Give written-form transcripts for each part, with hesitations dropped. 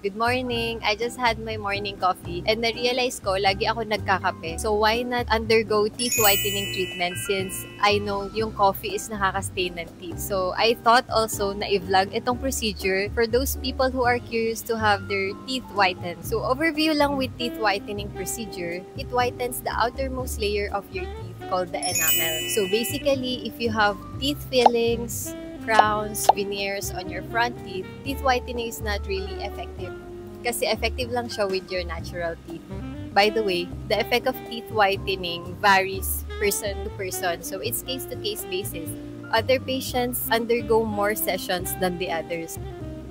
Good morning! I just had my morning coffee and na-realize ko, lagi ako nagkakape. So why not undergo teeth whitening treatment since I know yung coffee is nakaka-stain ng teeth. So I thought also na i-vlog itong procedure for those people who are curious to have their teeth whitened. So overview lang with teeth whitening procedure, it whitens the outermost layer of your teeth called the enamel. So basically, if you have teeth fillings, crowns, veneers on your front teeth, teeth whitening is not really effective. Kasi effective lang siya with your natural teeth. By the way, the effect of teeth whitening varies person to person. So it's case-to-case basis. Other patients undergo more sessions than the others.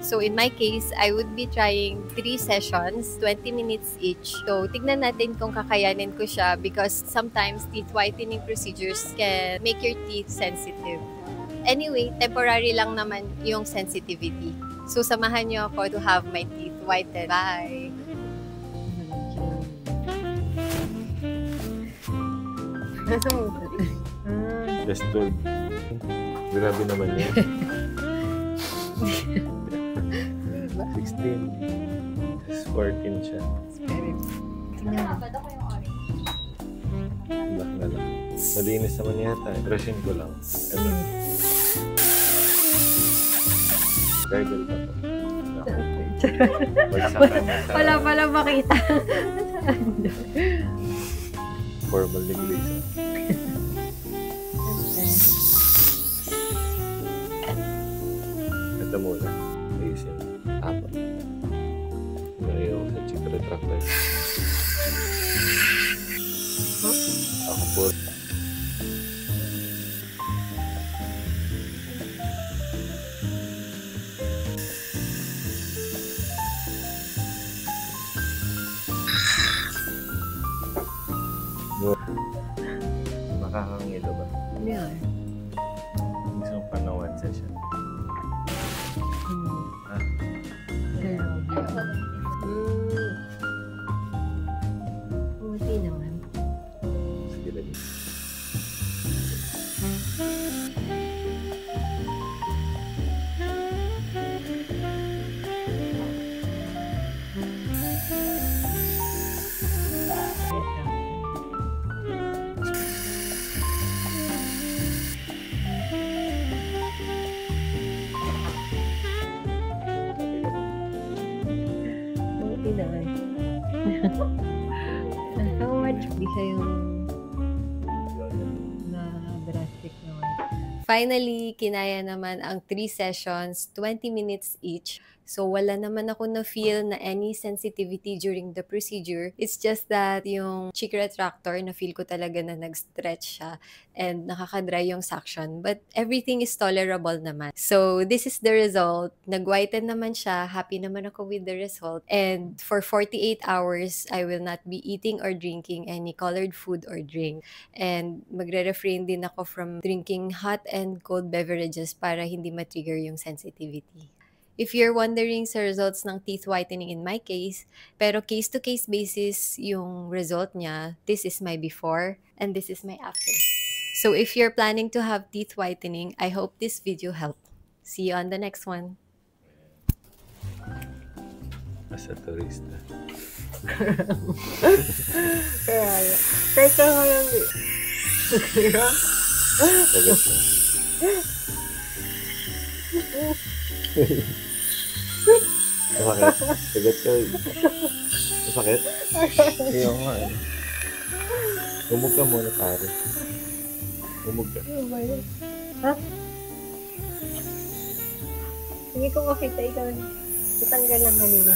So in my case, I would be trying 3 sessions, 20 minutes each. So tignan natin kung kakayanin ko siya because sometimes teeth whitening procedures can make your teeth sensitive. Anyway, temporary lang naman yung sensitivity. So, samahan niyo ako to have my teeth whitened. Bye! Just told. Grabe naman yun. 16. 14 siya. Black na lang. Malinis naman yata. Brushin ko lang. Gargle pa to. Wala pala makita. Formal English. Ito muna. Ayusin. Apat. Ngayon sa chick retractor. Ako po. Nakakangilo ba? Yeah. Gusto mo pa na 1 session? Buti naman. Sige lagi. How much? Di siya yung na drastic naman. Finally, kinaya naman ang 3 sessions, 20 minutes each. So, wala naman ako na-feel na any sensitivity during the procedure. It's just that yung cheek retractor, na-feel ko talaga na nag-stretch siya and nakaka-dry yung suction. But everything is tolerable naman. So, this is the result. Nag-whiten naman siya. Happy naman ako with the result. And for 48 hours, I will not be eating or drinking any colored food or drink. And magre-refrain din ako from drinking hot and cold beverages para hindi ma-trigger yung sensitivity. If you're wondering sa results ng teeth whitening in my case, pero case-to-case basis yung result niya, this is my before and this is my after. So if you're planning to have teeth whitening, I hope this video helped. See you on the next one. As a turista. Kaya, teka nga yan eh. Sagot na. Masakit. Sagot ka. Masakit? Ayaw nga eh. Humog ka muna pare. Humog ka. Ano ba yun? Ha? Hindi ko makita ikaw. Itanggal lang kanina.